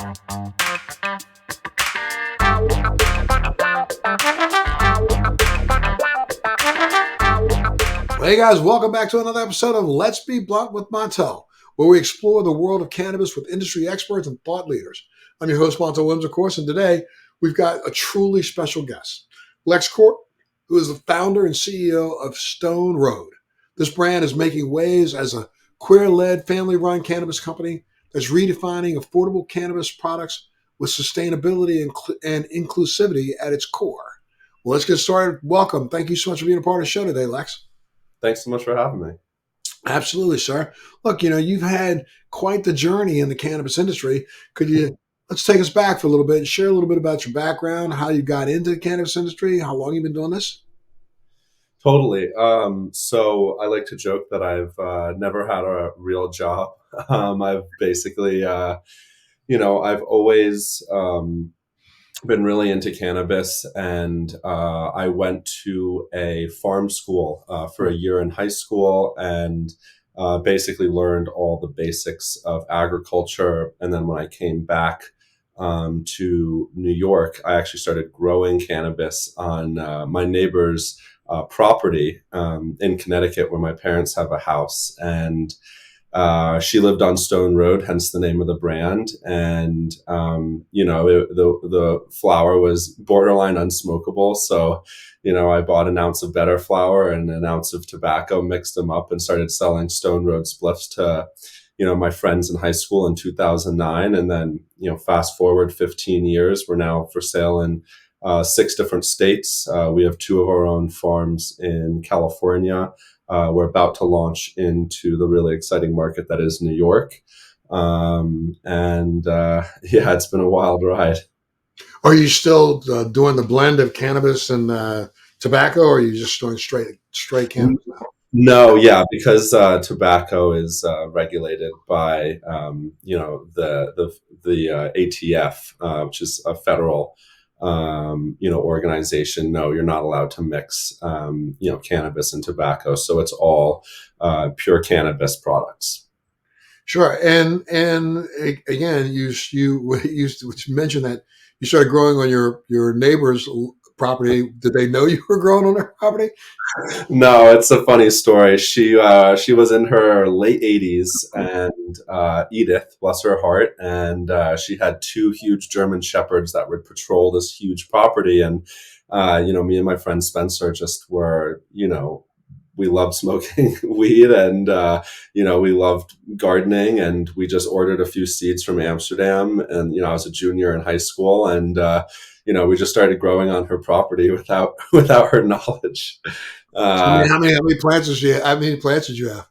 Hey guys, welcome back to another episode of Let's Be Blunt with Montel, where we explore the world of cannabis with industry experts and thought leaders. I'm your host, Montel Williams, of course, and today we've got a truly special guest, Lex Corwin, who is the founder and CEO of Stone Road. This brand is making waves as a queer-led, family-run cannabis company that's redefining affordable cannabis products with sustainability and inclusivity at its core. Well, let's get started. Welcome. Thank you so much for being a part of the show today, Lex. Thanks so much for having me. Absolutely, sir. Look, you've had quite the journey in the cannabis industry. Let's take us back for a little bit and share a little bit about your background, how you got into the cannabis industry, how long you've been doing this? Totally. So I like to joke that I've never had a real job. I've basically, I've always been really into cannabis, and I went to a farm school for a year in high school and basically learned all the basics of agriculture. And then when I came back to New York, I actually started growing cannabis on my neighbor's property in Connecticut, where my parents have a house. And she lived on Stone Road, hence the name of the brand. And, the flower was borderline unsmokable. So, I bought an ounce of better flower and an ounce of tobacco, mixed them up, and started selling Stone Road spliffs to, my friends in high school in 2009. And then, fast forward 15 years, we're now for sale in 6 different states. We have 2 of our own farms in California. We're about to launch into the really exciting market that is New York. It's been a wild ride. Are you still doing the blend of cannabis and tobacco, or are you just doing straight cannabis now? No, yeah, because tobacco is regulated by the ATF, which is a federal organization. No, you're not allowed to mix cannabis and tobacco, so it's all pure cannabis products. Sure, and again, you mentioned that you started growing on your neighbor's property. Did they know you were growing on their property? No, it's a funny story. She was in her late 80s, and Edith, bless her heart, and she had 2 huge German shepherds that would patrol this huge property. And me and my friend Spencer just were, we loved smoking weed, and we loved gardening, and we just ordered a few seeds from Amsterdam. And I was a junior in high school, and we just started growing on her property without her knowledge. How many plants did you have? How many plants did you have?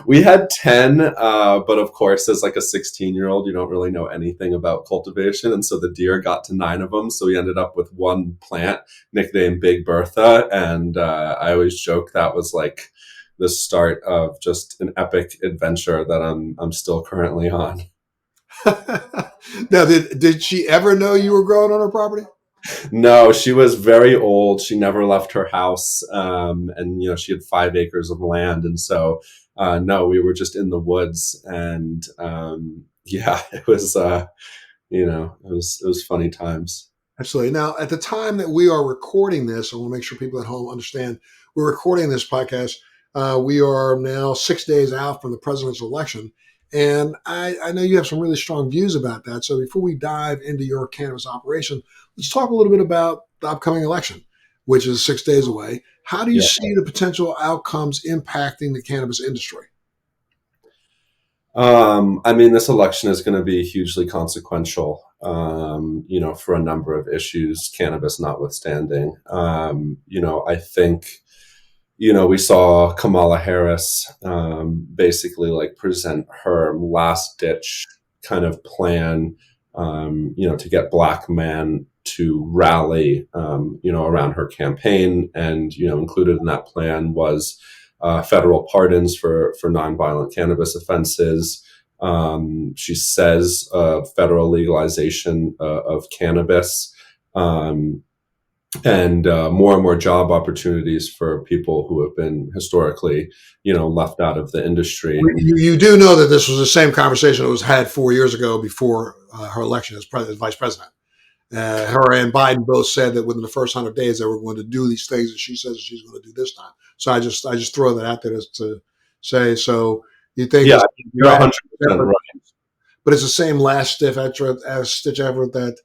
We had 10, but of course, as like a 16-year-old, you don't really know anything about cultivation. And so the deer got to 9 of them. So we ended up with 1 plant nicknamed Big Bertha. And I always joke that was like the start of just an epic adventure that I'm still currently on. Now, did she ever know you were growing on her property? No, she was very old. She never left her house. And she had 5 acres of land. And so, no, we were just in the woods, and, it was, it was funny times. Absolutely. Now, at the time that we are recording this, I want to make sure people at home understand we're recording this podcast. We are now 6 days out from the presidential election. And I know you have some really strong views about that. So before we dive into your cannabis operation, let's talk a little bit about the upcoming election, which is 6 days away. How do you see the potential outcomes impacting the cannabis industry? This election is going to be hugely consequential, for a number of issues, cannabis notwithstanding. I think, we saw Kamala Harris basically like present her last ditch kind of plan, to get Black men to rally, around her campaign. And, included in that plan was federal pardons for nonviolent cannabis offenses. She says federal legalization of cannabis. and more job opportunities for people who have been historically, left out of the industry. You do know that this was the same conversation that was had 4 years ago before her election as vice president. Her and Biden both said that within the first 100 days they were going to do these things that she says she's going to do this time. So I just throw that out there to say. So you think Yeah, it's you're 100% right. but it's the same last stitch effort that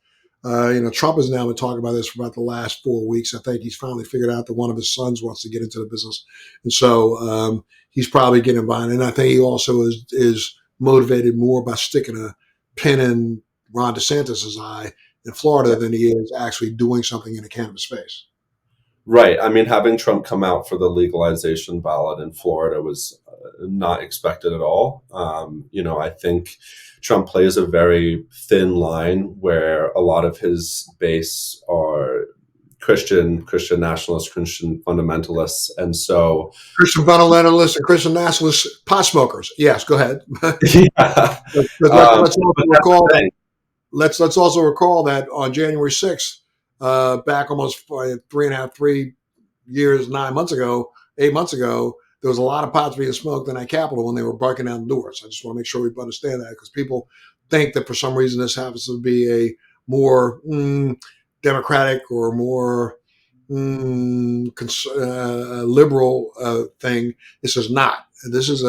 Trump has now been talking about this for about the last 4 weeks. I think he's finally figured out that one of his sons wants to get into the business, and so he's probably getting behind. And I think he also is motivated more by sticking a pin in Ron DeSantis's eye in Florida than he is actually doing something in the cannabis space. Right. I mean, having Trump come out for the legalization ballot in Florida was not expected at all. I think Trump plays a very thin line where a lot of his base are Christian nationalists, Christian fundamentalists, and so Christian fundamentalists and Christian nationalists, pot smokers. Yes, go ahead. yeah. Let's also But that's recall the that thing. let's also recall that on January 6th, back almost 3 years, 9 months ago, 8 months ago, there was a lot of pots being smoked in that Capitol when they were breaking down the doors. I just want to make sure we understand that because people think that for some reason this happens to be a more democratic or more liberal thing. This is not. This is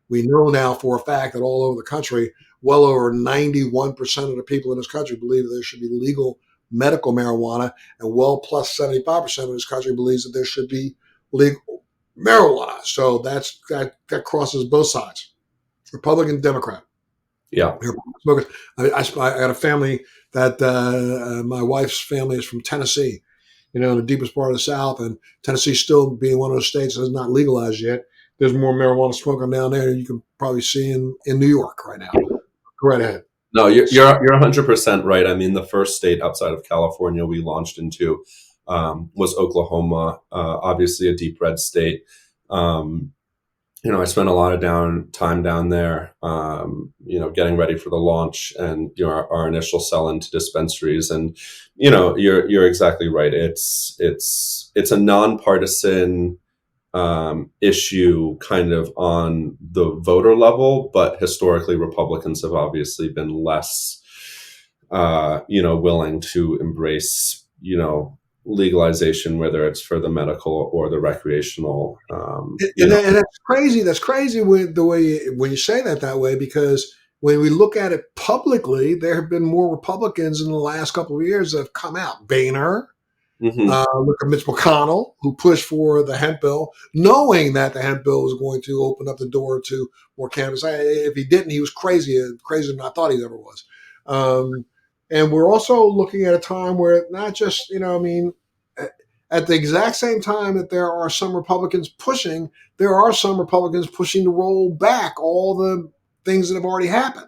we know now for a fact that all over the country, well over 91% of the people in this country believe that there should be legal medical marijuana, and well plus 75% of this country believes that there should be legal marijuana. So that crosses both sides, Republican, Democrat. Yeah. Smokers. I got a family that my wife's family is from Tennessee, in the deepest part of the South, and Tennessee still being one of those states that is not legalized yet. There's more marijuana smoking down there than you can probably see in New York right now. Go right ahead. No, you're 100% right. I mean, the first state outside of California we launched into was Oklahoma, obviously a deep red state. Um, I spent a lot of time down there, getting ready for the launch and our initial sell into dispensaries. And you're exactly right. It's a nonpartisan issue, kind of on the voter level, but historically Republicans have obviously been less, willing to embrace, legalization, whether it's for the medical or the recreational. And that's crazy. That's crazy with the way when you say that way, because when we look at it publicly, there have been more Republicans in the last couple of years that have come out. Boehner, Mhm. look at Mitch McConnell, who pushed for the hemp bill, knowing that the hemp bill was going to open up the door to more cannabis. If he didn't, he was crazier than I thought he ever was. And we're also looking at a time where not just, at the exact same time that there are some Republicans pushing, there are some Republicans pushing to roll back all the things that have already happened.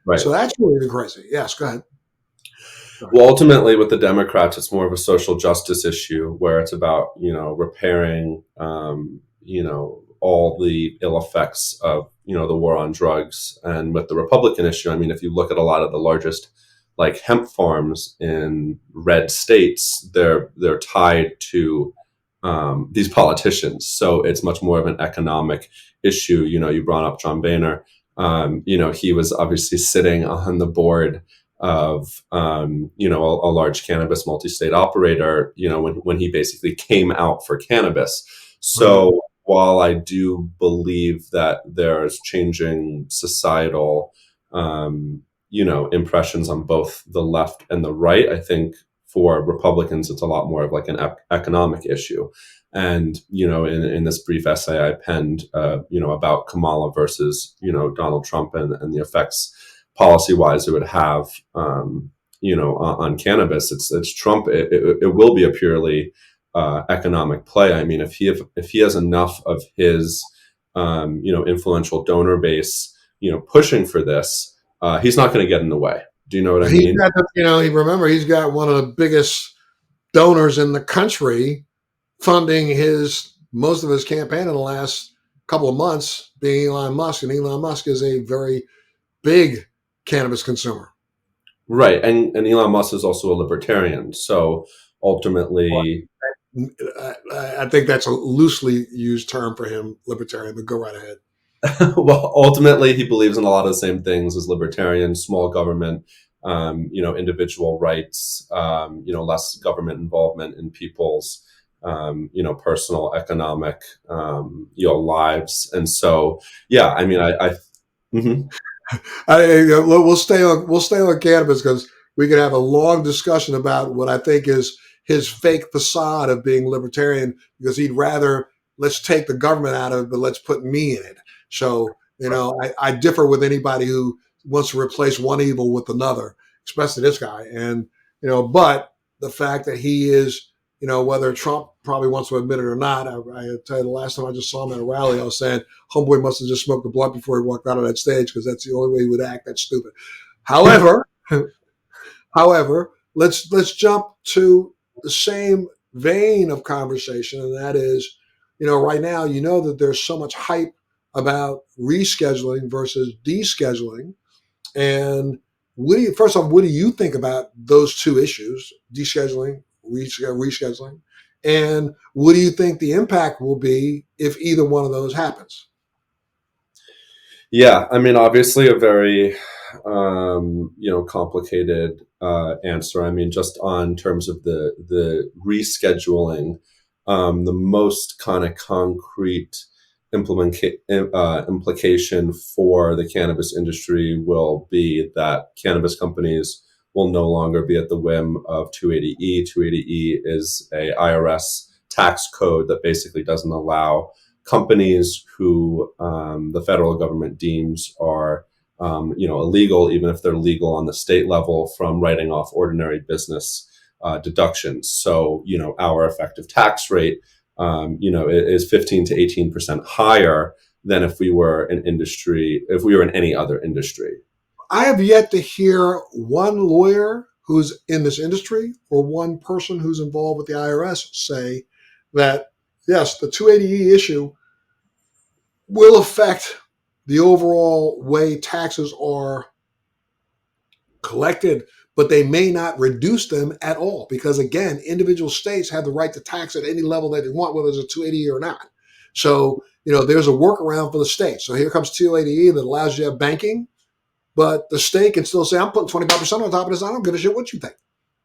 Right. So that's really crazy. Yes, go ahead. Well, ultimately, with the Democrats, it's more of a social justice issue where it's about repairing all the ill effects of the war on drugs. And with the Republican issue, I mean, if you look at a lot of the largest like hemp farms in red states, they're tied to these politicians. So it's much more of an economic issue. You brought up John Boehner. He was obviously sitting on the board of a large cannabis multi-state operator, when he basically came out for cannabis. So while I do believe that there's changing societal impressions on both the left and the right, I think for Republicans it's a lot more of like an economic issue. And in this brief essay I penned about Kamala versus Donald Trump and the effects policy-wise it would have, on cannabis. It's Trump. It will be a purely economic play. I mean, if he has enough of his, influential donor base, pushing for this, he's not going to get in the way. Do you know what I mean? Remember, he's got one of the biggest donors in the country funding most of his campaign in the last couple of months, being Elon Musk, and Elon Musk is a very big cannabis consumer. Right. And Elon Musk is also a libertarian. So ultimately, I think that's a loosely used term for him, libertarian, but go right ahead. well, ultimately, he believes in a lot of the same things as libertarians: small government, individual rights, less government involvement in people's, personal economic, lives. And so, yeah, I mean, mhm. We'll stay on cannabis because we could have a long discussion about what I think is his fake facade of being libertarian because he'd rather let's take the government out of it, but let's put me in it. So I differ with anybody who wants to replace one evil with another, especially this guy. And but the fact that he is, whether Trump probably wants to admit it or not, I tell you, the last time I just saw him at a rally, I was saying homeboy must have just smoked a blunt before he walked out of that stage because that's the only way he would act. That's stupid. However, however, let's jump to the same vein of conversation, and that is, right now, that there's so much hype about rescheduling versus descheduling. And first off, what do you think about those two issues, descheduling, rescheduling? And what do you think the impact will be if either one of those happens? Yeah, I mean, obviously, a very complicated answer. I mean, just on terms of the rescheduling, the most kind of concrete implication for the cannabis industry will be that cannabis companies will no longer be at the whim of 280E. 280E is a IRS tax code that basically doesn't allow companies who the federal government deems are illegal, even if they're legal on the state level, from writing off ordinary business deductions. So, our effective tax rate, is 15 to 18% higher than if we were in any other industry. I have yet to hear one lawyer who's in this industry or one person who's involved with the IRS say that, yes, the 280E issue will affect the overall way taxes are collected, but they may not reduce them at all because, again, individual states have the right to tax at any level that they want, whether it's a 280E or not. So, there's a workaround for the state. So here comes 280E that allows you to have banking, but the state can still say, I'm putting 25% on top of this. I don't give a shit what you think.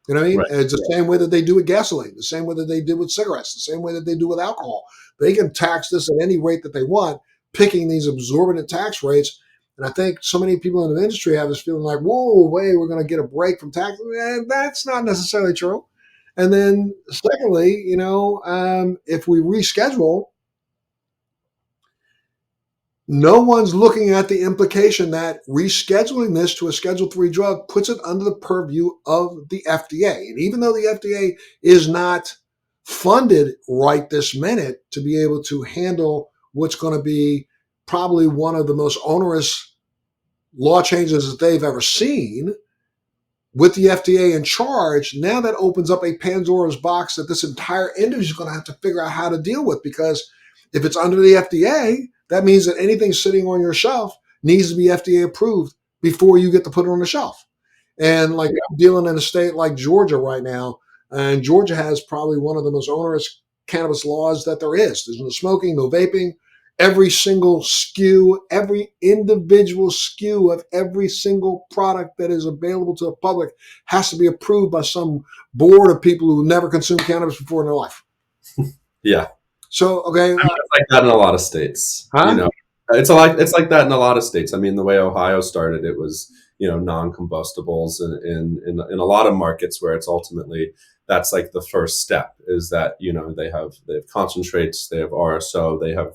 You know what I mean? Right. And it's the same way that they do with gasoline, the same way that they did with cigarettes, the same way that they do with alcohol. They can tax this at any rate that they want, picking these exorbitant tax rates. And I think so many people in the industry have this feeling like, whoa, wait, we're going to get a break from tax. And that's not necessarily true. And then secondly, if we reschedule, no one's looking at the implication that rescheduling this to a Schedule 3 drug puts it under the purview of the FDA. And even though the FDA is not funded right this minute to be able to handle what's going to be probably one of the most onerous law changes that they've ever seen, with the FDA in charge, now that opens up a Pandora's box that this entire industry is going to have to figure out how to deal with. Because if it's under the FDA, that means that anything sitting on your shelf needs to be FDA approved before you get to put it on the shelf. And like I'm dealing in a state like Georgia right now, and Georgia has probably one of the most onerous cannabis laws that there is. There's no smoking, no vaping. Every single SKU, every individual SKU of every single product that is available to the public has to be approved by some board of people who never consumed cannabis before in their life. Yeah. So, okay. It's like that in a lot of states. Huh? It's like that in a lot of states. I mean, the way Ohio started, it was non-combustibles, in a lot of markets where it's ultimately that's like the first step is that they have concentrates, they have RSO, they have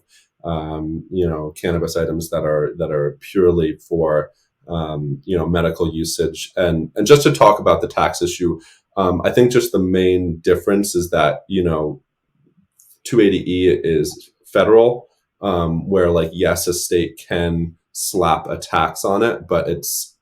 cannabis items that are purely for medical usage. And just to talk about the tax issue, I think just the main difference is that 280E is federal, where like yes, a state can slap a tax on it, but it's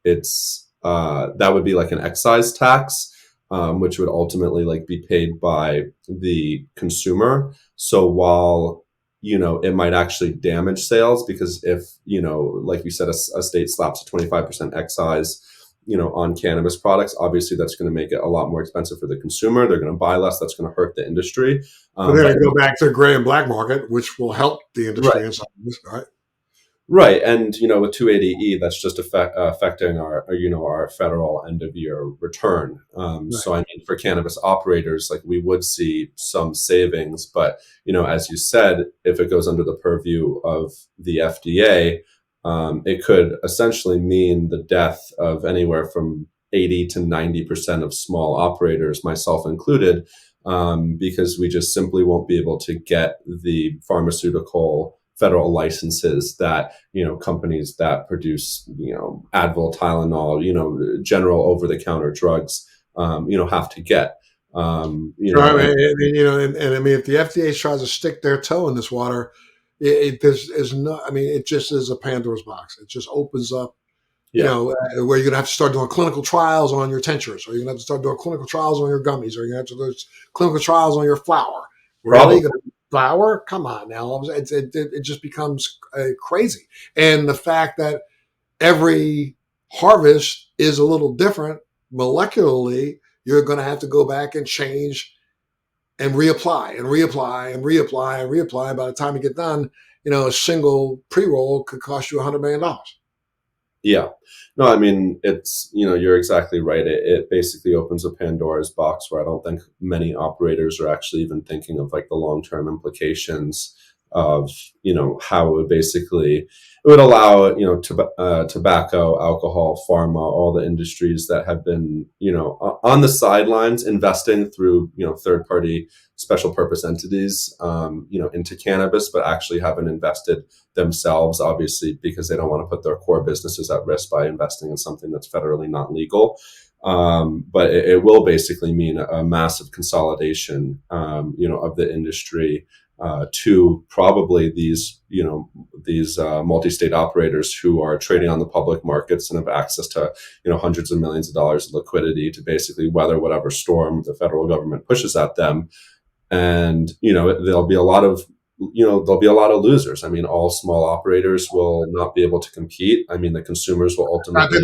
that would be like an excise tax, which would ultimately like be paid by the consumer. So while it might actually damage sales because if like you said, a state slaps a 25% excise on cannabis products. Obviously, that's going to make it a lot more expensive for the consumer. They're going to buy less. That's going to hurt the industry. But then But I go back to the gray and black market, which will help the right. industry in some ways, right? Right, and with 280E, that's just affecting our federal end of year return. Right. So I mean, for cannabis operators, like we would see some savings, but as you said, if it goes under the purview of the FDA, it could essentially mean the death of anywhere from 80 to 90% of small operators, myself included, because we just simply won't be able to get the pharmaceutical federal licenses that companies that produce Advil, Tylenol, general over-the-counter drugs, have to get. Right. And And I mean, if the FDA tries to stick their toe in this water, there's is no. I mean, it just is a Pandora's box. It just opens up, yeah, where you're gonna have to start doing clinical trials on your tinctures, or you're gonna have to start doing clinical trials on your gummies, or you're gonna have to do clinical trials on your flour. Really, probably, you're gonna flour? Come on now, it just becomes crazy. And the fact that every harvest is a little different molecularly, you're going to have to go back and change and reapply and reapply and reapply and reapply. By the time you get done, a single pre-roll could cost you $100 million. yeah. No, I mean, it's, you're exactly right. It basically opens a Pandora's box where I don't think many operators are actually even thinking of like the long-term implications of, how it would basically, it would allow, tobacco, alcohol, pharma, all the industries that have been, on the sidelines investing through, third-party special purpose entities, into cannabis, but actually haven't invested themselves, obviously, because they don't want to put their core businesses at risk by investing in something that's federally not legal. But it will basically mean a massive consolidation, of the industry to probably these multi-state operators who are trading on the public markets and have access to hundreds of millions of dollars of liquidity to basically weather whatever storm the federal government pushes at them. And there'll be a lot of losers. I mean, all small operators will not be able to compete. I mean, the consumers will I think ultimately,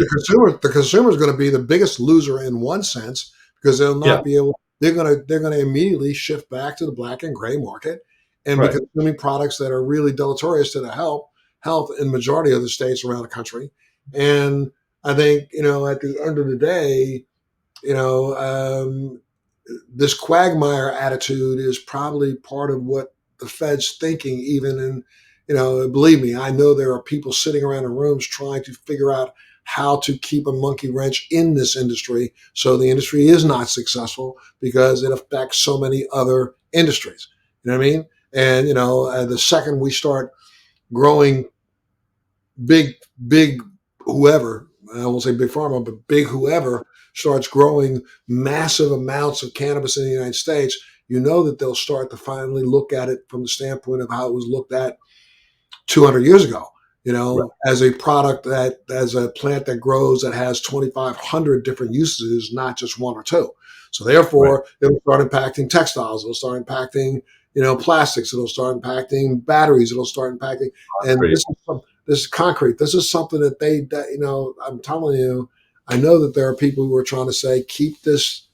the consumer is going to be the biggest loser in one sense, because they'll yeah, not be able. They're going to immediately shift back to the black and gray market and be right, consuming products that are really deleterious to the health in majority of the states around the country. And I think at the end of the day, you know, um, this quagmire attitude is probably part of what the Fed's thinking, even in, believe me, I know there are people sitting around in rooms trying to figure out how to keep a monkey wrench in this industry so the industry is not successful, because it affects so many other industries. You know what I mean? And, the second we start growing big, big whoever, I won't say big pharma, but big whoever starts growing massive amounts of cannabis in the United States, that they'll start to finally look at it from the standpoint of how it was looked at 200 years ago, right, as a product as a plant that grows that has 2,500 different uses, not just one or two. So right. therefore, it'll start impacting textiles. It'll start impacting, plastics. It'll start impacting batteries. It'll start impacting, and Great. this is concrete. This is something I'm telling you, I know that there are people who are trying to say, keep this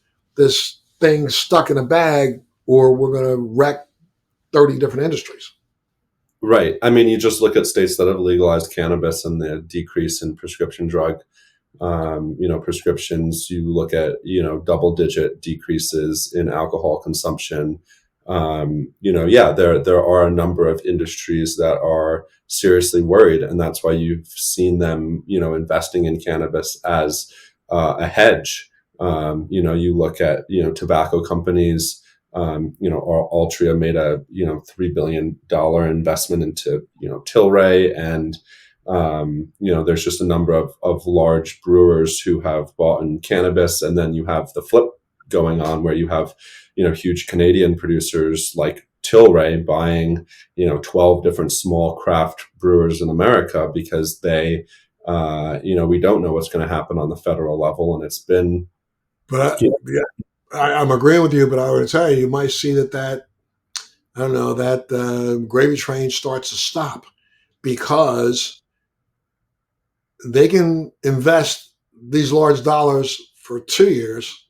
thing stuck in a bag, or we're going to wreck 30 different industries. Right. I mean, you just look at states that have legalized cannabis and the decrease in prescription drug, prescriptions. You look at, double-digit decreases in alcohol consumption. Yeah, there are a number of industries that are seriously worried, and that's why you've seen them, investing in cannabis as a hedge. You look at, tobacco companies. Altria made a $3 billion investment into Tilray, and there's just a number of large brewers who have bought in cannabis, and then you have the flip going on where you have huge Canadian producers like Tilray buying 12 different small craft brewers in America because they we don't know what's going to happen on the federal level, and it's been But you know, yeah, I'm agreeing with you, but I would tell you, you might see that I don't know, that gravy train starts to stop, because they can invest these large dollars for 2 years,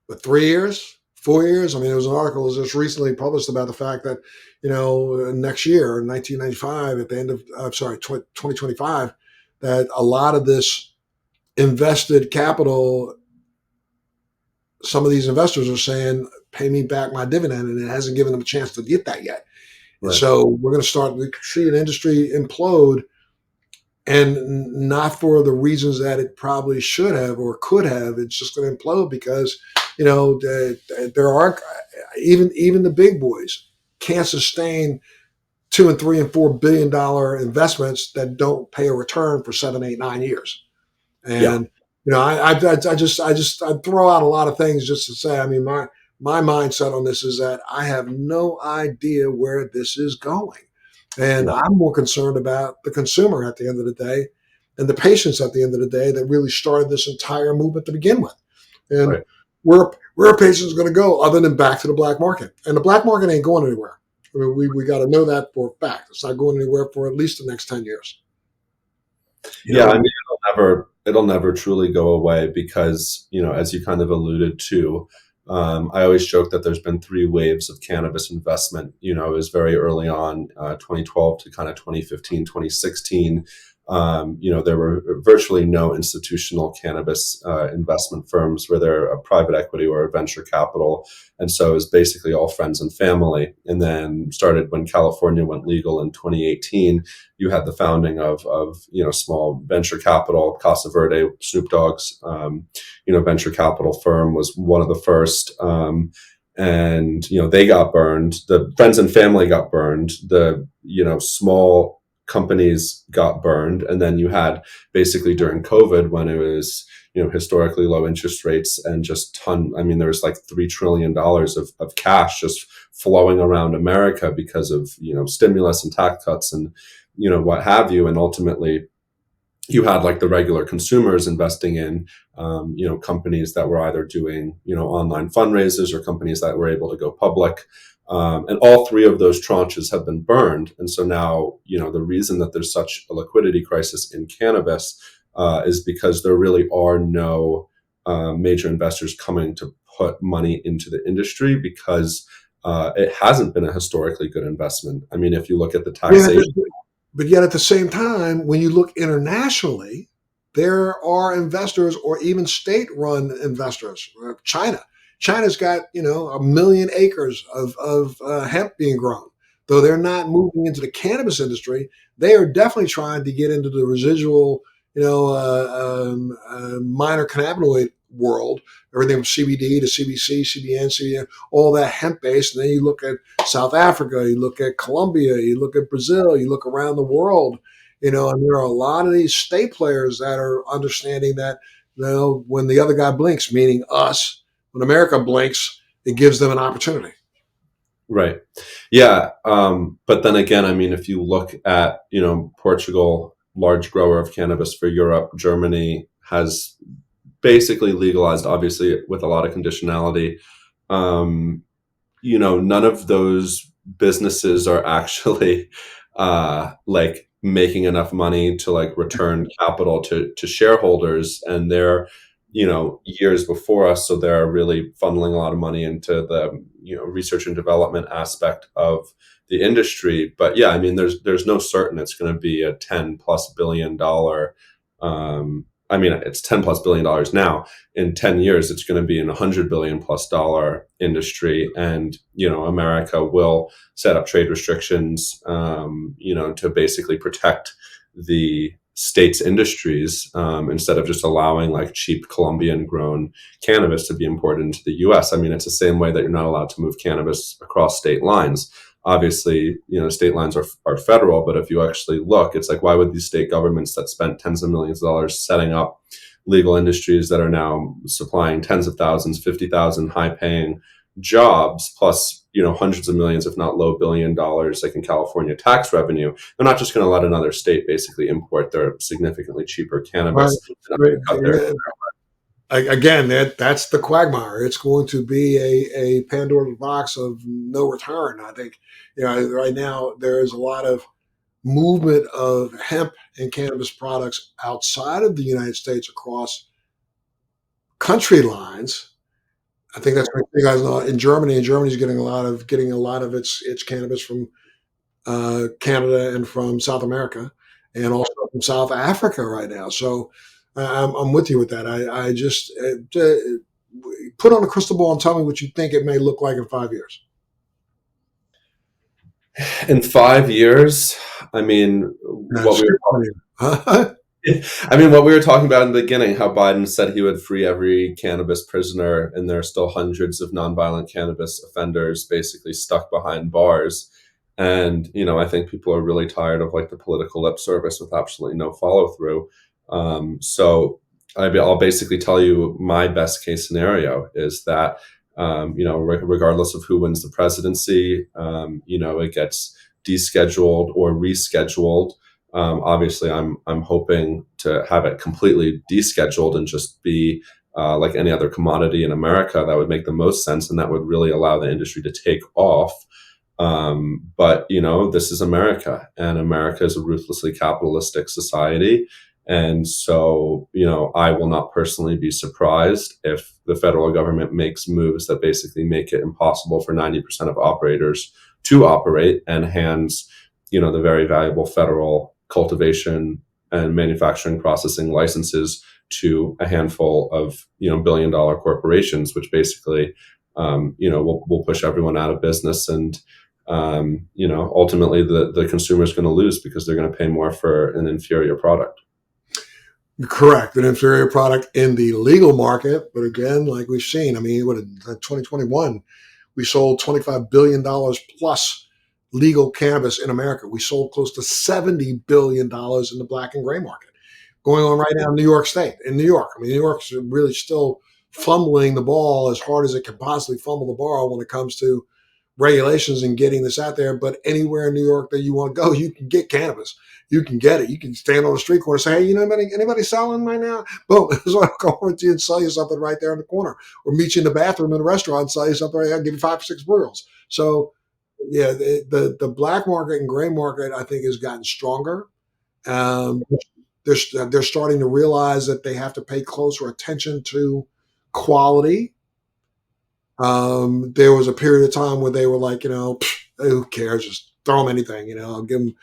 but 3 years, 4 years. I mean, there was an article just recently published about the fact that, next year, 1995, at the end of, I'm sorry, 2025, that a lot of this invested capital, some of these investors are saying, pay me back my dividend, and it hasn't given them a chance to get that yet. And Right. so we're going to start to see an industry implode, and not for the reasons that it probably should have or could have. It's just going to implode because there are even the big boys can't sustain $2 and $3 and $4 billion investments that don't pay a return for 7, 8, 9 years. Yeah. And I throw out a lot of things just to say, I mean, my mindset on this is that I have no idea where this is going. And Yeah. I'm more concerned about the consumer at the end of the day and the patients at the end of the day that really started this entire movement to begin with. And Right. where are patients going to go other than back to the black market? And the black market ain't going anywhere. I mean, we got to know that for a fact. It's not going anywhere for at least the next 10 years. You Yeah, I know, mean, it'll never truly go away because, as you kind of alluded to, I always joke that there's been three waves of cannabis investment. It was very early on, 2012 to kind of 2015, 2016. There were virtually no institutional cannabis investment firms, whether a private equity or a venture capital. And so it was basically all friends and family. And then started when California went legal in 2018. You had the founding of small venture capital. Casa Verde, Snoop Dogg's venture capital firm was one of the first. And they got burned. The friends and family got burned. The small companies got burned, and then you had basically during COVID when it was historically low interest rates and just I mean there was like $3 trillion of cash just flowing around America because of stimulus and tax cuts and what have you. And ultimately you had like the regular consumers investing in companies that were either doing online fundraisers or companies that were able to go public. And all three of those tranches have been burned. And so now, the reason that there's such a liquidity crisis in cannabis is because there really are no major investors coming to put money into the industry because it hasn't been a historically good investment. I mean, if you look at the yeah, taxation. but yet at the same time, when you look internationally, there are investors or even state-run investors. China's got 1 million acres of hemp being grown. Though they're not moving into the cannabis industry, they are definitely trying to get into the residual, minor cannabinoid world. Everything from CBD to CBC, CBN, CBN, all that hemp based. And then you look at South Africa, you look at Colombia, you look at Brazil, you look around the world, and there are a lot of these state players that are understanding that, when the other guy blinks, meaning us, when America blinks, it gives them an opportunity. Right. Yeah. But then again, I mean, if you look at, Portugal, large grower of cannabis for Europe, Germany has basically legalized, obviously, with a lot of conditionality. Um, None of those businesses are actually like making enough money to like return capital to shareholders, and they're years before us, so they're really funneling a lot of money into the research and development aspect of the industry. But yeah, I mean, there's no certain it's going to be a 10+ billion dollar. I mean, it's 10+ billion dollars now. In 10 years, it's going to be an 100 billion+ dollar industry. And, America will set up trade restrictions, to basically protect the state's industries, instead of just allowing like cheap Colombian grown cannabis to be imported into the US. I mean, it's the same way that you're not allowed to move cannabis across state lines. Obviously, state lines are federal, but if you actually look, it's like, why would these state governments that spent tens of millions of dollars setting up legal industries that are now supplying tens of thousands, 50,000 high paying jobs, plus, hundreds of millions, if not low $1 billion, like in California tax revenue, they're not just going to let another state basically import their significantly cheaper Right. cannabis and Right. cut their. Again, that's the quagmire. It's going to be a Pandora's box of no return. I think, right now there is a lot of movement of hemp and cannabis products outside of the United States across country lines. I think that's what you guys know in Germany. And Germany's getting a lot of its cannabis from Canada and from South America, and also from South Africa right now. So I'm with you with that. I just put on a crystal ball and tell me what you think it may look like in 5 years. In 5 years, I mean, That's what we were I mean, what we were talking about in the beginning, how Biden said he would free every cannabis prisoner, and there are still hundreds of nonviolent cannabis offenders basically stuck behind bars. And, I think people are really tired of like the political lip service with absolutely no follow through. So I'll basically tell you my best case scenario is that, regardless of who wins the presidency, it gets descheduled or rescheduled. Obviously, I'm hoping to have it completely descheduled and just be like any other commodity in America. That would make the most sense, and that would really allow the industry to take off. But this is America, and America is a ruthlessly capitalistic society. And so, I will not personally be surprised if the federal government makes moves that basically make it impossible for 90% of operators to operate and hands, the very valuable federal cultivation and manufacturing processing licenses to a handful of, billion-dollar corporations, which basically, will push everyone out of business. And ultimately the consumer is going to lose because they're going to pay more for an inferior product. Correct, an inferior product in the legal market. But again, like we've seen, I mean, what in 2021, we sold $25 billion plus legal cannabis in America. We sold close to $70 billion in the black and gray market going on right now in New York State. In New York, I mean, New York's really still fumbling the ball as hard as it can possibly fumble the ball when it comes to regulations and getting this out there. But anywhere in New York that you want to go, you can get cannabis. You can get it. You can stand on the street corner and say, hey, anybody selling right now? Boom. So I'll go over to you and sell you something right there in the corner, or meet you in the bathroom in a restaurant and sell you something right there. I'll give you 5 or 6 brews. So yeah, the black market and gray market, I think, has gotten stronger. Um, they're starting to realize that they have to pay closer attention to quality. There was a period of time where they were like, who cares? Just throw them anything. I'll give them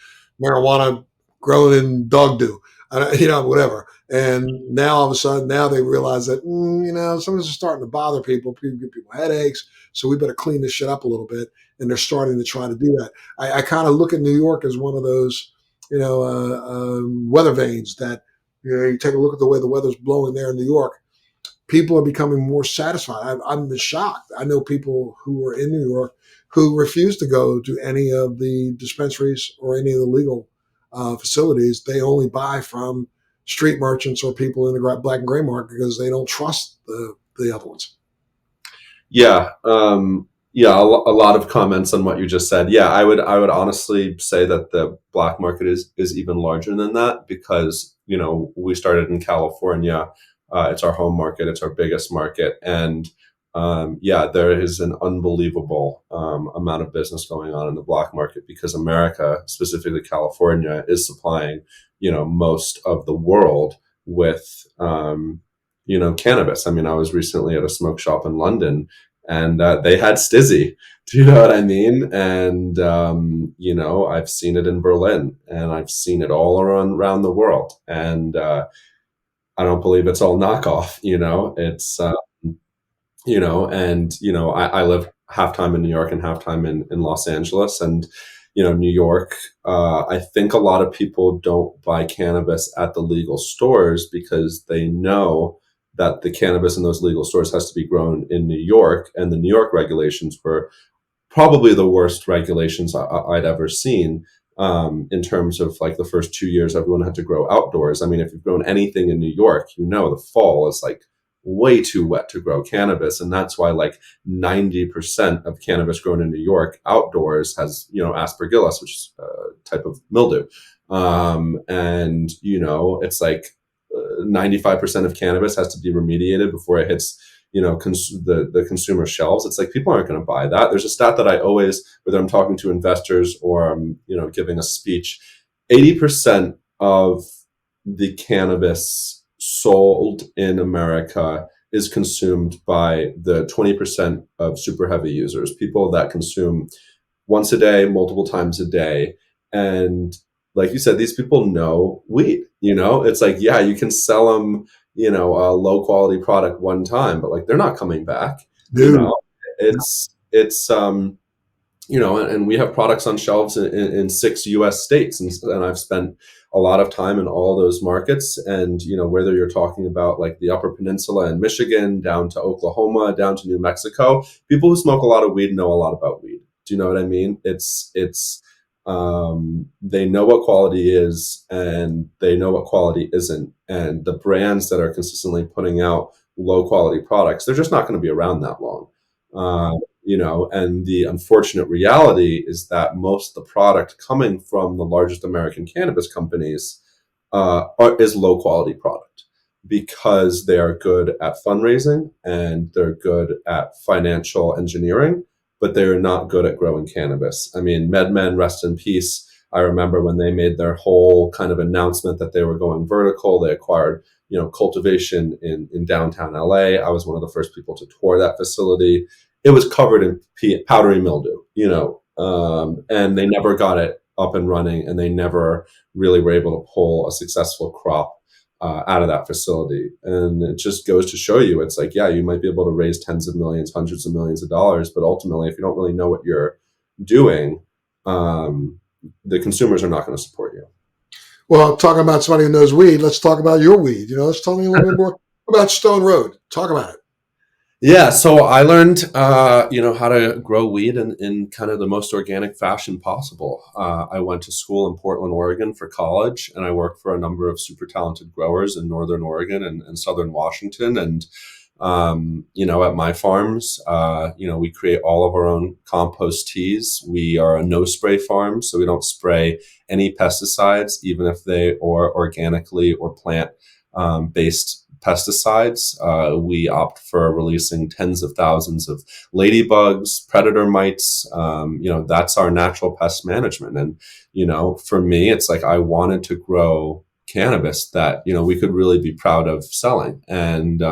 marijuana grown in dog do, whatever. And now all of a sudden, now they realize that, some of this is starting to bother people. People give people headaches. So we better clean this shit up a little bit. And they're starting to try to do that. I kind of look at New York as one of those, weather vanes that, you take a look at the way the weather's blowing there in New York. People are becoming more satisfied. I'm shocked. I know people who are in New York who refuse to go to any of the dispensaries or any of the legal facilities. They only buy from street merchants or people in the black and gray market because they don't trust the other ones. Yeah. A lot of comments on what you just said. Yeah, I would honestly say that the black market is even larger than that because, we started in California. It's our home market. It's our biggest market. And there is an unbelievable amount of business going on in the black market because America, specifically California, is supplying, most of the world with, cannabis. I mean, I was recently at a smoke shop in London and they had Stizzy. Do you know what I mean? And, I've seen it in Berlin and I've seen it all around the world. And, I don't believe it's all knockoff, it's, I live halftime in New York and halftime in Los Angeles. And, New York, I think a lot of people don't buy cannabis at the legal stores because they know that the cannabis in those legal stores has to be grown in New York. And the New York regulations were probably the worst regulations I'd ever seen. In terms of like the first 2 years, everyone had to grow outdoors. I mean, if you've grown anything in New York, the fall is like way too wet to grow cannabis. And that's why like 90% of cannabis grown in New York outdoors has, aspergillus, which is a type of mildew. It's like 95% of cannabis has to be remediated before it hits the consumer shelves. It's like people aren't going to buy that. There's a stat that I always, whether I'm talking to investors or I'm giving a speech, 80% of the cannabis sold in America is consumed by the 20% of super heavy users, people that consume once a day, multiple times a day. And like you said, these people know weed, it's like, yeah, you can sell them, a low quality product one time, but like they're not coming back, you No. know, it's and we have products on shelves in 6 US states. And I've spent a lot of time in all those markets. And, whether you're talking about like the Upper Peninsula in Michigan, down to Oklahoma, down to New Mexico, people who smoke a lot of weed know a lot about weed. Do you know what I mean? They know what quality is and they know what quality isn't. And the brands that are consistently putting out low quality products, they're just not going to be around that long. And the unfortunate reality is that most of the product coming from the largest American cannabis companies is low quality product because they are good at fundraising and they're good at financial engineering, but they are not good at growing cannabis. I mean, MedMen, rest in peace. I remember when they made their whole kind of announcement that they were going vertical, they acquired, cultivation in downtown LA. I was one of the first people to tour that facility. It was covered in powdery mildew, and they never got it up and running, and they never really were able to pull a successful crop out of that facility. And it just goes to show you, it's like, yeah, you might be able to raise tens of millions, hundreds of millions of dollars, but ultimately, if you don't really know what you're doing, the consumers are not going to support you. Well, talking about somebody who knows weed, let's talk about your weed. Let's tell me a little bit more about Stone Road. Talk about it. Yeah, so I learned, how to grow weed in kind of the most organic fashion possible. I went to school in Portland, Oregon for college, and I worked for a number of super talented growers in Northern Oregon and Southern Washington. And, at my farms, we create all of our own compost teas. We are a no spray farm, so we don't spray any pesticides, even if they are organically or plant based pesticides. We opt for releasing tens of thousands of ladybugs, predator mites. That's our natural pest management. And, for me, it's like I wanted to grow cannabis that, we could really be proud of selling. And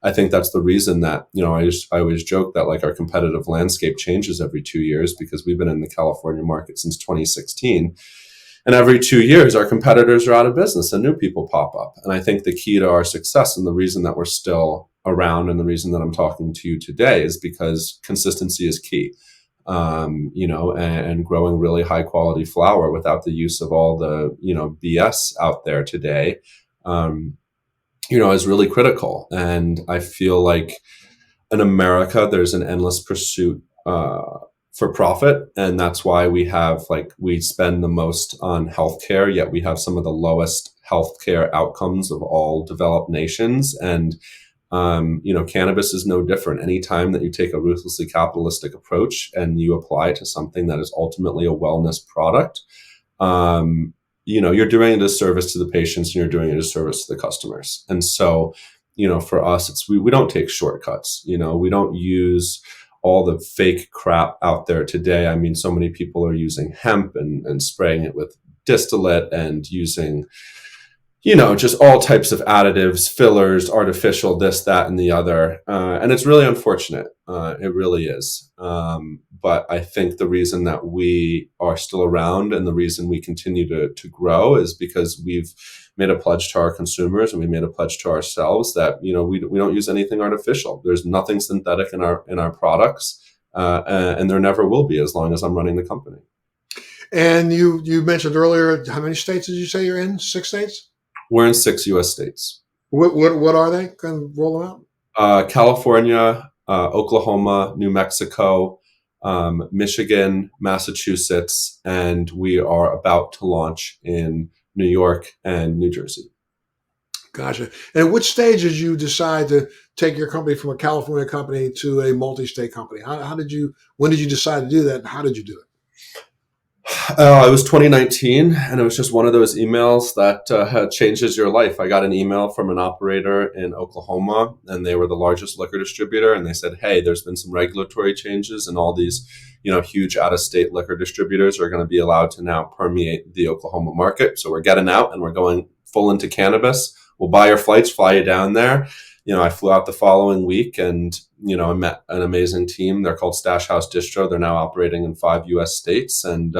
I think that's the reason that, I always joke that like our competitive landscape changes every 2 years because we've been in the California market since 2016. And every 2 years, our competitors are out of business and new people pop up. And I think the key to our success and the reason that we're still around and the reason that I'm talking to you today is because consistency is key. And growing really high quality flower without the use of all the, BS out there today, is really critical. And I feel like in America, there's an endless pursuit for profit. And that's why we spend the most on healthcare, yet we have some of the lowest healthcare outcomes of all developed nations. And, cannabis is no different. Anytime that you take a ruthlessly capitalistic approach and you apply it to something that is ultimately a wellness product, you're doing a disservice to the patients and you're doing a disservice to the customers. And so, for us, we don't take shortcuts. We don't use all the fake crap out there today. I mean, so many people are using hemp and spraying it with distillate and using, just all types of additives, fillers, artificial, this, that, and the other. And it's really unfortunate. It really is. But I think the reason that we are still around and the reason we continue to grow is because we've made a pledge to our consumers and we made a pledge to ourselves that, we don't use anything artificial. There's nothing synthetic in our products. And there never will be as long as I'm running the company. And you mentioned earlier, how many states did you say you're in? 6 states? We're in 6 US states. What are they? Can you roll them out? California, Oklahoma, New Mexico, Michigan, Massachusetts, and we are about to launch in New York and New Jersey. Gotcha. And at which stage did you decide to take your company from a California company to a multi-state company? When did you decide to do that, and how did you do it? It was 2019, and it was just one of those emails that changes your life. I got an email from an operator in Oklahoma, and they were the largest liquor distributor, and they said, hey, there's been some regulatory changes, and all these, huge out-of-state liquor distributors are going to be allowed to now permeate the Oklahoma market. So we're getting out, and we're going full into cannabis. We'll buy your flights, fly you down there. I flew out the following week and, I met an amazing team. They're called Stash House Distro. They're now operating in 5 US states. And,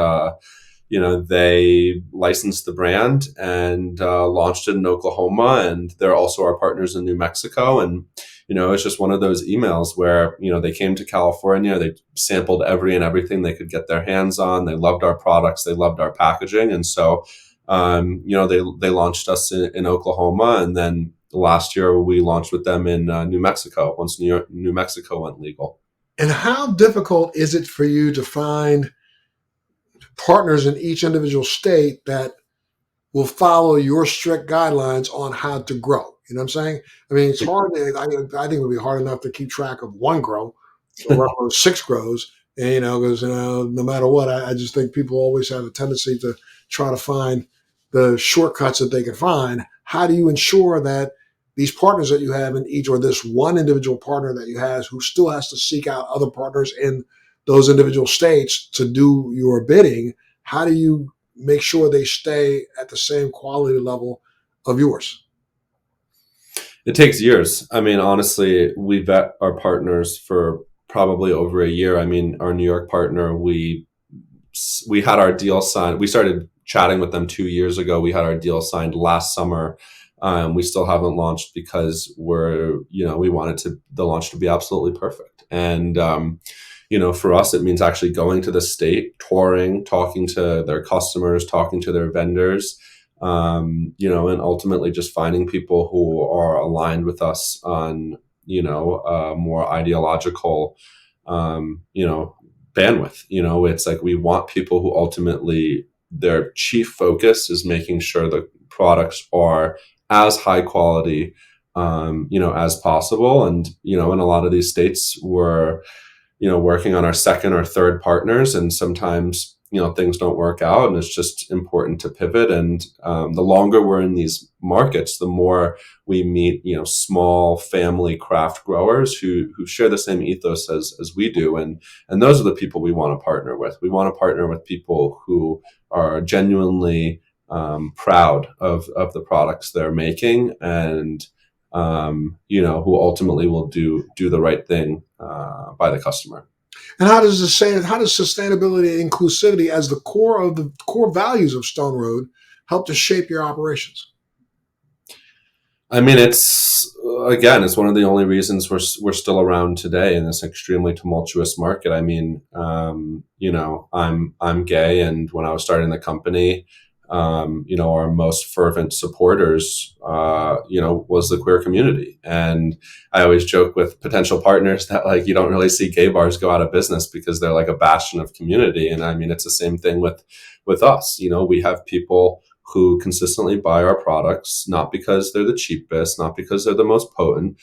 they licensed the brand and launched it in Oklahoma. And they're also our partners in New Mexico. And, it's just one of those emails where, they came to California, they sampled every and everything they could get their hands on. They loved our products. They loved our packaging. And so, they launched us in Oklahoma. And then last year we launched with them in New Mexico once New Mexico went legal. And how difficult is it for you to find partners in each individual state that will follow your strict guidelines on how to grow? You know what I'm saying? I mean, it's hard. I think it would be hard enough to keep track of one grow or 6 grows. And, because, no matter what, I just think people always have a tendency to try to find the shortcuts that they can find. How do you ensure that these partners that you have in each, or this one individual partner that you have who still has to seek out other partners in those individual states to do your bidding, how do you make sure they stay at the same quality level of yours? It takes years. I mean, honestly, we vet our partners for probably over a year. I mean, our New York partner, we had our deal signed. We started chatting with them 2 years ago. We had our deal signed last summer. We still haven't launched because we wanted the launch to be absolutely perfect. And, for us, it means actually going to the state, touring, talking to their customers, talking to their vendors, and ultimately just finding people who are aligned with us on, more ideological, bandwidth. It's like we want people who ultimately their chief focus is making sure the products are as high quality, as possible. And, in a lot of these states we're, working on our second or third partners, and sometimes, things don't work out, and it's just important to pivot. And the longer we're in these markets, the more we meet, small family craft growers who share the same ethos as we do. And those are the people we want to partner with. We want to partner with people who are genuinely proud of the products they're making, and who ultimately will do the right thing by the customer. And how does sustainability and inclusivity as the core values of Stone Road help to shape your operations? I mean, it's one of the only reasons we're still around today in this extremely tumultuous market. I mean, I'm gay, and when I was starting the company, our most fervent supporters, was the queer community. And I always joke with potential partners that, like, you don't really see gay bars go out of business because they're like a bastion of community. And I mean, it's the same thing with us. We have people who consistently buy our products, not because they're the cheapest, not because they're the most potent,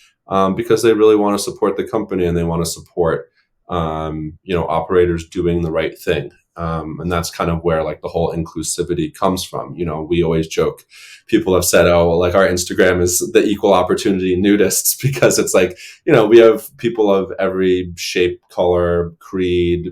because they really want to support the company, and they want to support, operators doing the right thing. And that's kind of where, like, the whole inclusivity comes from. We always joke, people have said, oh, like, our Instagram is the equal opportunity nudists, because it's like, we have people of every shape, color, creed,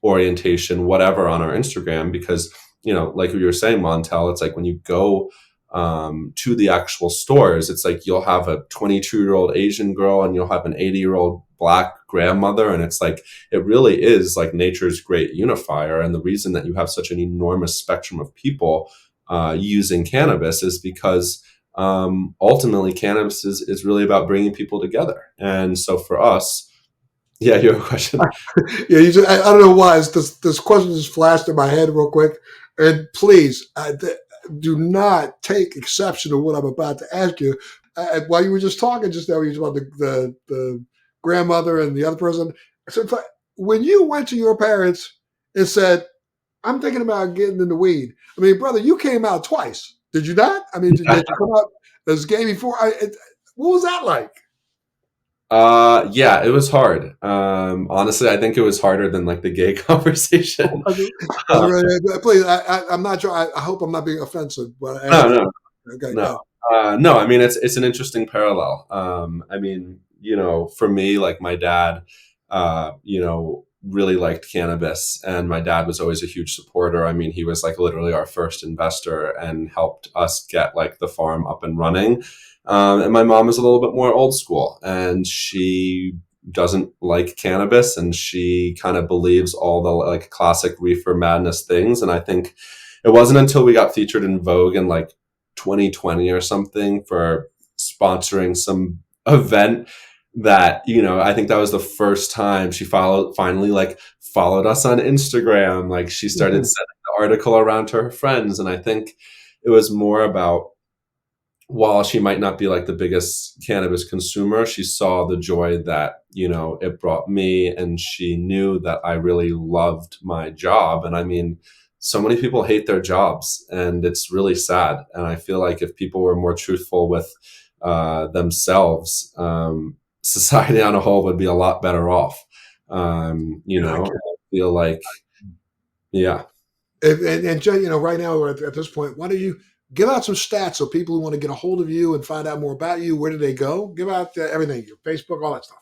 orientation, whatever on our Instagram, because, like you were saying, Montel, it's like when you go to the actual stores, it's like you'll have a 22-year-old Asian girl and you'll have an 80-year-old Black grandmother. And it's like, it really is like nature's great unifier. And the reason that you have such an enormous spectrum of people using cannabis is because ultimately cannabis is really about bringing people together. And so for us, yeah, you have a question. Yeah, I don't know why. This question just flashed in my head real quick. And please, do not take exception to what I'm about to ask you. While you were just talking just now, you were talking about the grandmother and the other person. So when you went to your parents and said, I'm thinking about getting in the weed, I mean, brother, you came out twice. Did you not? I mean, did you come out as gay before? What was that like? Yeah, it was hard. Honestly, I think it was harder than, like, the gay conversation. Please, I'm not sure. I hope I'm not being offensive, but No, okay, no, go. no. I mean, it's an interesting parallel. I mean, for me, like, my dad, really liked cannabis, and my dad was always a huge supporter. I mean, he was, like, literally our first investor and helped us get, like, the farm up and running. And my mom is a little bit more old school, and she doesn't like cannabis, and she kind of believes all the like classic reefer madness things. And I think it wasn't until we got featured in Vogue in like 2020 or something for sponsoring some event that, I think that was the first time she finally like followed us on Instagram. Like she started Mhm. sending the article around to her friends. And I think it was more about, while she might not be like the biggest cannabis consumer, she saw the joy that, it brought me, and she knew that I really loved my job. And I mean, so many people hate their jobs, and it's really sad. And I feel like if people were more truthful with themselves, society on a whole would be a lot better off. Yeah, I I feel like, yeah. and Jay, right now we're at this point. Why don't you give out some stats so people who want to get a hold of you and find out more about you, where do they go? Give out everything, your Facebook, all that stuff.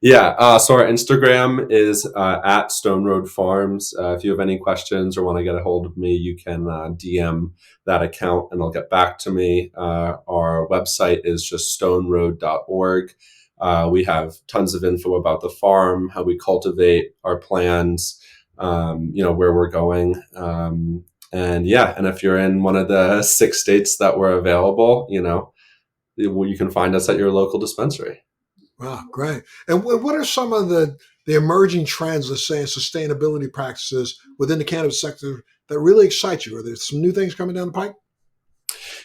Yeah, so our Instagram is at Stone Road Farms. If you have any questions or want to get a hold of me, you can DM that account and they'll get back to me. Our website is just stoneroad.org. We have tons of info about the farm, how we cultivate, our plans, where we're going. And yeah, and if you're in one of the 6 states that were available, you can find us at your local dispensary. Wow, great. And what are some of the emerging trends, let's say, in sustainability practices within the cannabis sector that really excite you? Are there some new things coming down the pike?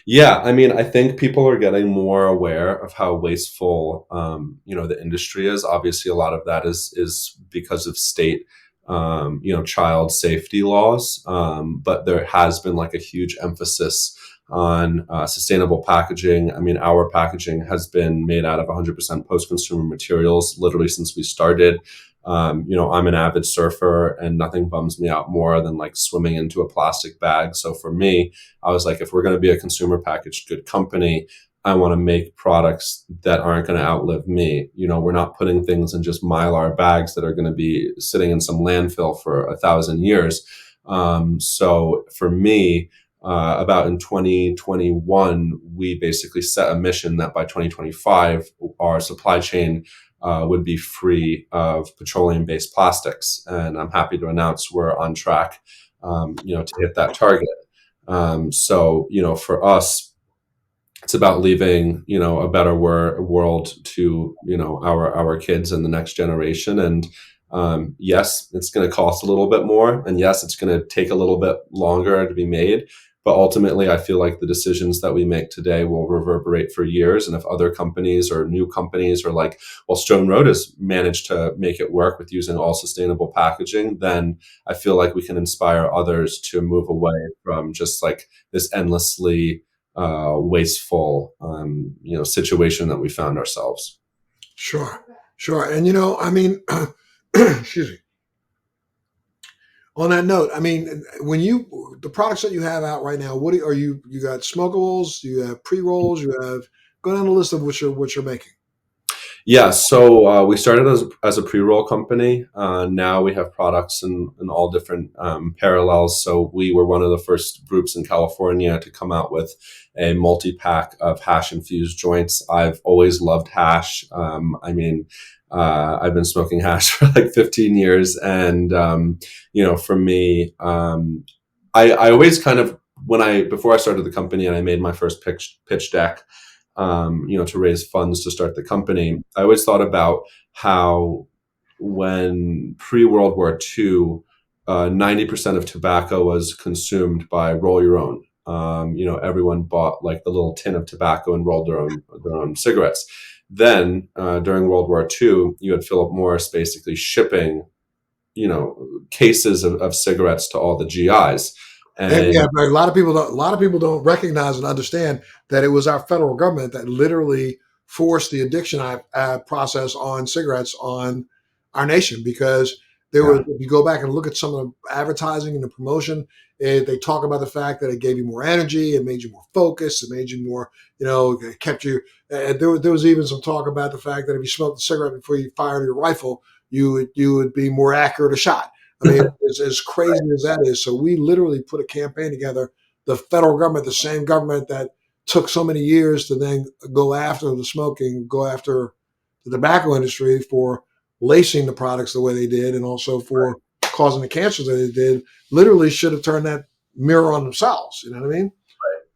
Yeah, I mean, I think people are getting more aware of how wasteful, the industry is. Obviously, a lot of that is because of state, child safety laws. But there has been like a huge emphasis on sustainable packaging. I mean, our packaging has been made out of 100% post-consumer materials literally since we started. I'm an avid surfer, and nothing bums me out more than like swimming into a plastic bag. So for me, I was like, if we're going to be a consumer packaged good company, I want to make products that aren't going to outlive me. We're not putting things in just Mylar bags that are going to be sitting in some landfill for 1,000 years. So for me, about in 2021, we basically set a mission that by 2025, our supply chain would be free of petroleum-based plastics. And I'm happy to announce we're on track, to hit that target. So, for us, it's about leaving, a better world to, our kids and the next generation. And yes, it's going to cost a little bit more. And yes, it's going to take a little bit longer to be made. But ultimately, I feel like the decisions that we make today will reverberate for years. And if other companies or new companies are like, well, Stone Road has managed to make it work with using all sustainable packaging, then I feel like we can inspire others to move away from just like this endlessly wasteful, situation that we found ourselves. Sure, sure. And I mean, excuse me. On that note, I mean, when the products that you have out right now, what are you? You got smokables, you have pre rolls, you have go down the list of what you're making. Yeah, so we started as a pre-roll company. Now we have products in all different parallels. So we were one of the first groups in California to come out with a multi-pack of hash-infused joints. I've always loved hash. I mean, I've been smoking hash for like 15 years. And, for me, I always kind of, before I started the company and I made my first pitch deck, to raise funds to start the company, I always thought about how when pre-World War II, 90% of tobacco was consumed by roll your own. Everyone bought like the little tin of tobacco and rolled their own cigarettes. Then during World War II, you had Philip Morris basically shipping, cases of cigarettes to all the GIs. And yeah, And but a lot of people don't recognize and understand that it was our federal government that literally forced the addiction process on cigarettes on our nation because there was. yeah, If you go back and look at some of the advertising and the promotion, they talk about the fact that it gave you more energy, it made you more focused, it made you more, it kept you. There was even some talk about the fact that if you smoked a cigarette before you fired your rifle, you would be more accurate a shot. I mean, as crazy as that is. So we literally put a campaign together. The federal government, the same government that took so many years to then go after the smoking, go after the tobacco industry for lacing the products the way they did, and also for causing the cancers that they did, literally should have turned that mirror on themselves. You know what I mean?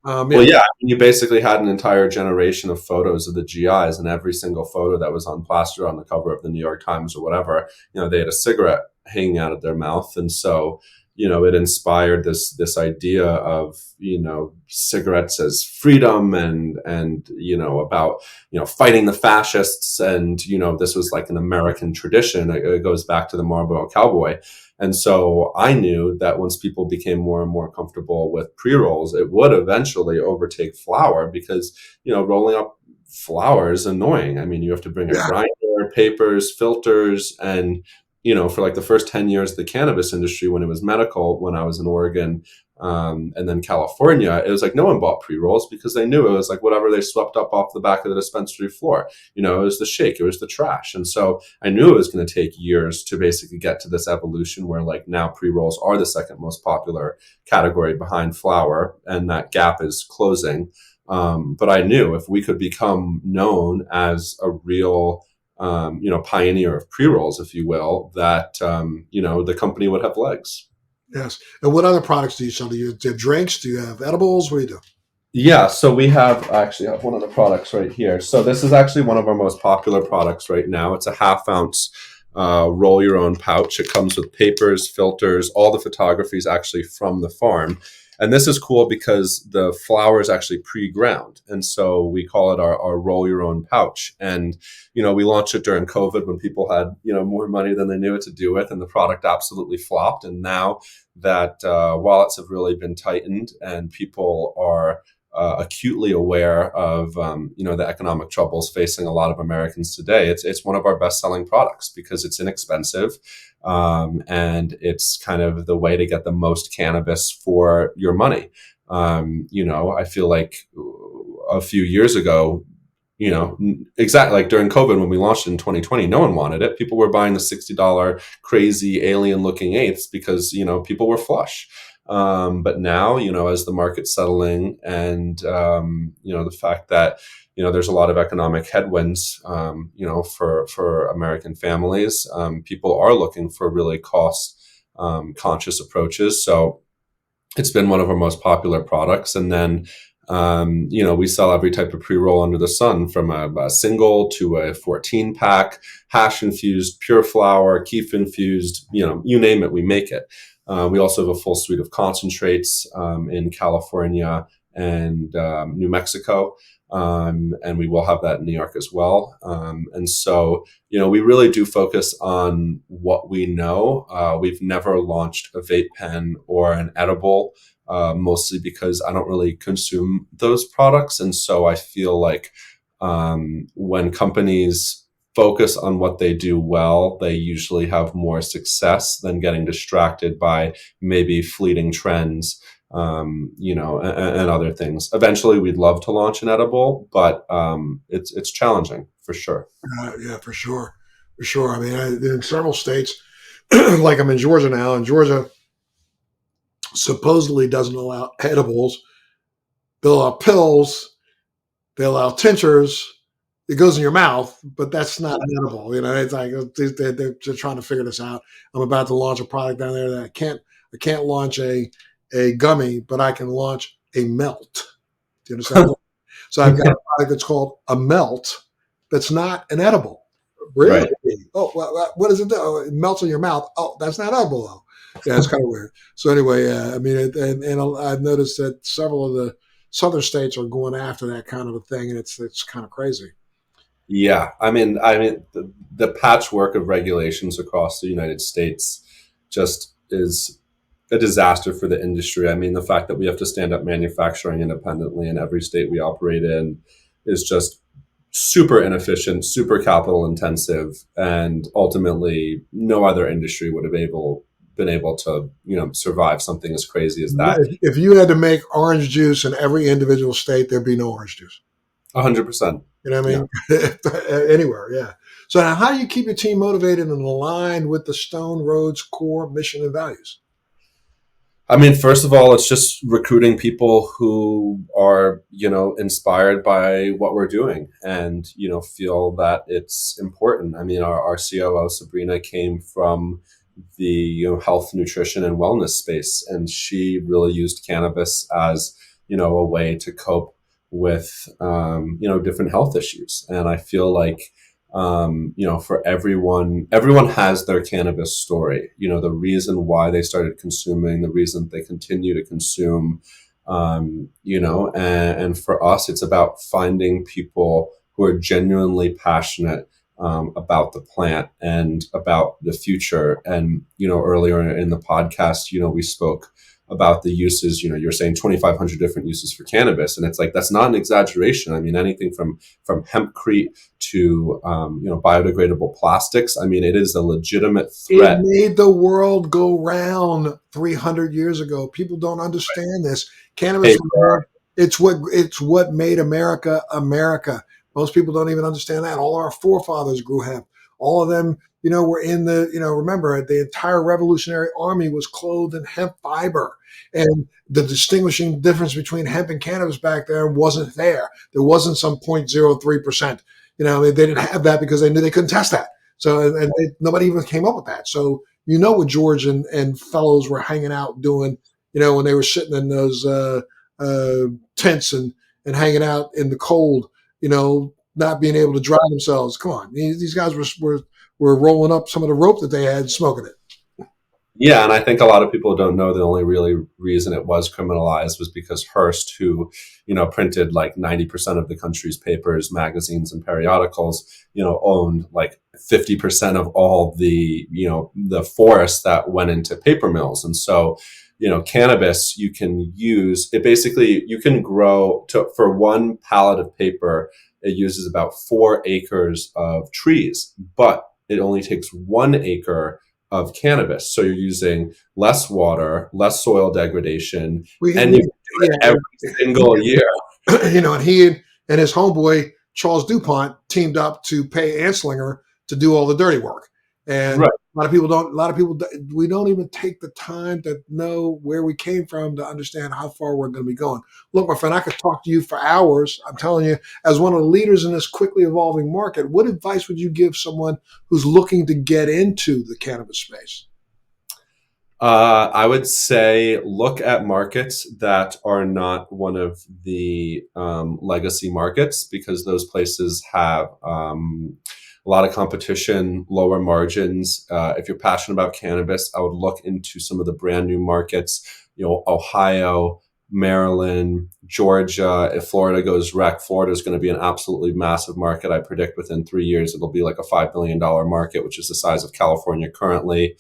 Well, yeah, I mean, you basically had an entire generation of photos of the GIs, and every single photo that was on plaster on the cover of the New York Times or whatever, they had a cigarette hanging out of their mouth, and so it inspired this idea of cigarettes as freedom and about fighting the fascists, and this was like an American tradition. It goes back to the Marlboro Cowboy. And so I knew that once people became more and more comfortable with pre-rolls, it would eventually overtake flour, because, rolling up flour is annoying. I mean, you have to bring a grinder, papers, filters, and, for like the first 10 years of the cannabis industry, when it was medical, when I was in Oregon, and then California, it was like no one bought pre-rolls because they knew it was like whatever they swept up off the back of the dispensary floor. It was the shake, it was the trash. And so I knew it was going to take years to basically get to this evolution where like now pre-rolls are the second most popular category behind flour, and that gap is closing. But I knew if we could become known as a real pioneer of pre-rolls, if you will, that the company would have legs. Yes. And what other products do you sell? Do you have drinks? Do you have edibles? What do you do? Yeah, so we have one of the products right here. So this is actually one of our most popular products right now. It's a 1/2 ounce roll your own pouch. It comes with papers, filters, all the photography is actually from the farm. And this is cool because the flower is actually pre-ground. And so we call it our roll your own pouch. And, we launched it during COVID when people had, more money than they knew what to do with. And the product absolutely flopped. And now that wallets have really been tightened and people are acutely aware of the economic troubles facing a lot of Americans today, it's one of our best-selling products because it's inexpensive, and it's kind of the way to get the most cannabis for your money. I feel like a few years ago, exactly like during COVID when we launched it in 2020, no one wanted it. People were buying the $60 crazy alien looking eighths because people were flush. But now, as the market's settling and, the fact that, there's a lot of economic headwinds, for American families, people are looking for really cost conscious approaches. So it's been one of our most popular products. And then, we sell every type of pre-roll under the sun, from a single to a 14 pack, hash infused, pure flower, keef infused, you name it, we make it. We also have a full suite of concentrates in California and New Mexico, and we will have that in New York as well. And so, we really do focus on what we know. We've never launched a vape pen or an edible, mostly because I don't really consume those products. And so I feel like when companies focus on what they do well, they usually have more success than getting distracted by maybe fleeting trends, and other things. Eventually, we'd love to launch an edible, but it's challenging for sure. Yeah, for sure. For sure. I mean, in several states, like I'm in Georgia now, and Georgia supposedly doesn't allow edibles. They'll allow pills, they allow tinctures. It goes in your mouth, but that's not an edible. It's like they're trying to figure this out. I'm about to launch a product down there that I can't launch a gummy, but I can launch a melt. Do you understand? So I've got a product that's called a melt that's not an edible. Really? Right. Oh, what does it do? Oh, it melts in your mouth. Oh, that's not edible though. Yeah, it's kind of weird. So anyway, I mean, and I've noticed that several of the southern states are going after that kind of a thing, and it's kind of crazy. Yeah, I mean, the patchwork of regulations across the United States just is a disaster for the industry. I mean, the fact that we have to stand up manufacturing independently in every state we operate in is just super inefficient, super capital intensive, and ultimately, no other industry would have been able to survive something as crazy as that. If you had to make orange juice in every individual state, there'd be no orange juice. 100%. You know what I Yeah. mean? Anywhere, yeah. So now, how do you keep your team motivated and aligned with the Stone Road's core mission and values? I mean, first of all, it's just recruiting people who are, inspired by what we're doing and, feel that it's important. I mean, our COO, Sabrina, came from the, health, nutrition, and wellness space, and she really used cannabis as, a way to cope with, different health issues. And I feel like, for everyone has their cannabis story, the reason why they started consuming, the reason they continue to consume, and for us, it's about finding people who are genuinely passionate about the plant and about the future. And, earlier in the podcast, we spoke about the uses, you're saying 2,500 different uses for cannabis. And it's like, that's not an exaggeration. I mean, anything from hempcrete to, biodegradable plastics. I mean, it is a legitimate It threat. made the world go round 300 years ago. People don't understand this. Cannabis Paper. it's what made America America. Most people don't even understand that. All our forefathers grew hemp. All of them, were in the, remember the entire Revolutionary Army was clothed in hemp fiber. And the distinguishing difference between hemp and cannabis back there wasn't there. There wasn't some 0.03%. They didn't have that because they knew they couldn't test that. So, and nobody even came up with that. So, what George and fellows were hanging out doing, when they were sitting in those tents and hanging out in the cold, not being able to dry themselves. Come on. These guys were rolling up some of the rope that they had, smoking it. Yeah, and I think a lot of people don't know the only really reason it was criminalized was because Hearst, who, printed like 90% of the country's papers, magazines, and periodicals, owned like 50% of all the, the forest that went into paper mills. And so, cannabis, you can use it basically, you can grow for one pallet of paper, it uses about 4 acres of trees, but it only takes 1 acre of cannabis. So you're using less water, less soil degradation, and you can do it Yeah. every single year. And he and his homeboy Charles DuPont teamed up to pay Anslinger to do all the dirty work. And Right. we don't even take the time to know where we came from to understand how far we're going to be going. Look, my friend, I could talk to you for hours. I'm telling you, as one of the leaders in this quickly evolving market, what advice would you give someone who's looking to get into the cannabis space? I would say look at markets that are not one of the legacy markets because those places have a lot of competition, lower margins. If you're passionate about cannabis, I would look into some of the brand new markets, Ohio, Maryland, Georgia. If Florida goes rec, Florida is going to be an absolutely massive market. I predict within 3 years, it'll be like a $5 billion market, which is the size of California currently.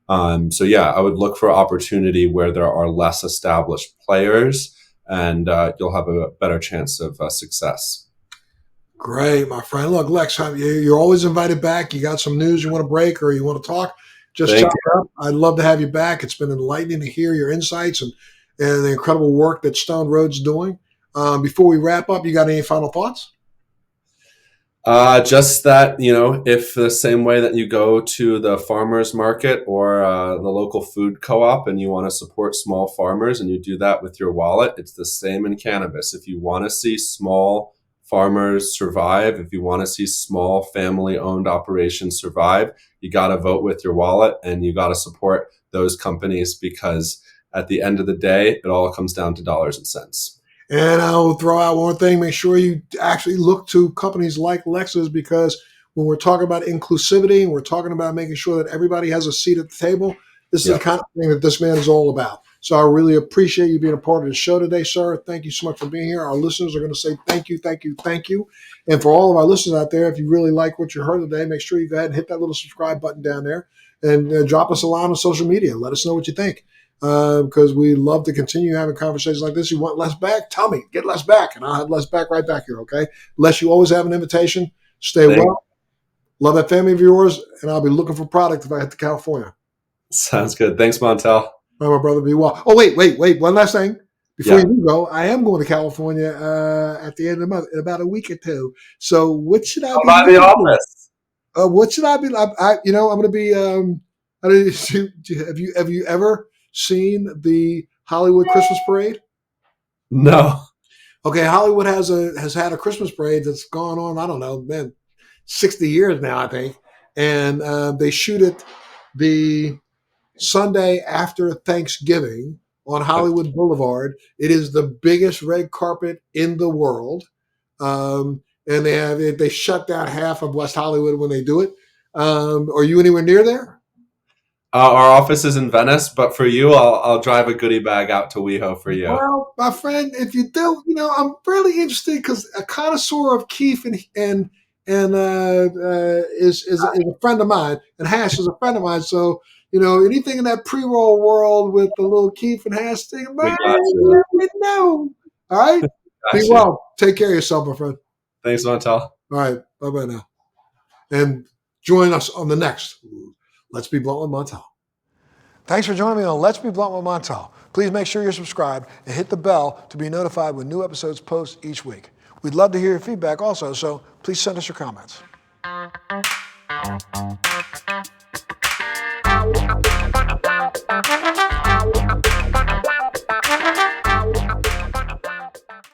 So yeah, I would look for opportunity where there are less established players, and you'll have a better chance of success. Great, my friend. Look, Lex, you're always invited back. You got some news you want to break or you want to talk, just Thank chop it up. I'd love to have you back. It's been enlightening to hear your insights and the incredible work that Stone Road's doing. Before we wrap up, you got any final thoughts? Just that, if the same way that you go to the farmer's market or the local food co-op and you want to support small farmers and you do that with your wallet, it's the same in cannabis. If you want to see small farmers survive, if you want to see small family owned operations survive, you got to vote with your wallet and you got to support those companies because at the end of the day, it all comes down to dollars and cents. And I'll throw out one thing. Make sure you actually look to companies like Lexus because when we're talking about inclusivity and we're talking about making sure that everybody has a seat at the table, this is the Yep. kind of thing that this man is all about. So I really appreciate you being a part of the show today, sir. Thank you so much for being here. Our listeners are going to say thank you, thank you, thank you. And for all of our listeners out there, if you really like what you heard today, make sure you go ahead and hit that little subscribe button down there and drop us a line on social media. Let us know what you think because we love to continue having conversations like this. You want Les back? Tell me. Get Les back, and I'll have Les back right back here, okay? Les, you always have an invitation. Stay Thank well. Love that family of yours, and I'll be looking for product if I head to California. Sounds good. Thanks, Montel. All right, my brother, be well. Oh, wait. One last thing. Before Yeah. you go, I am going to California at the end of the month, in about a week or two. So what should I Come be by the looking for? office. What should I be? I'm going to be. Have you ever seen the Hollywood Christmas parade? No. Okay, Hollywood has had a Christmas parade that's gone on, I don't know, man, 60 years now, I think. And they shoot it the Sunday after Thanksgiving on Hollywood Boulevard. It is the biggest red carpet in the world. And they shut down half of West Hollywood when they do it. Are you anywhere near there? Our office is in Venice, but for you, I'll drive a goodie bag out to WeHo for you. Well, my friend, if you do, I'm really interested because a connoisseur of Keef and is a friend of mine, and Hash is a friend of mine. So anything in that pre-roll world with the little Keef and Hash thing, We man, got you. let me know. All right, be Got you. well. Take care of yourself, my friend. Thanks, Montel. All right, bye bye now, and join us on the next Let's Be Blunt with Montel. Thanks for joining me on Let's Be Blunt with Montel. Please make sure you're subscribed and hit the bell to be notified when new episodes post each week. We'd love to hear your feedback also, so please send us your comments.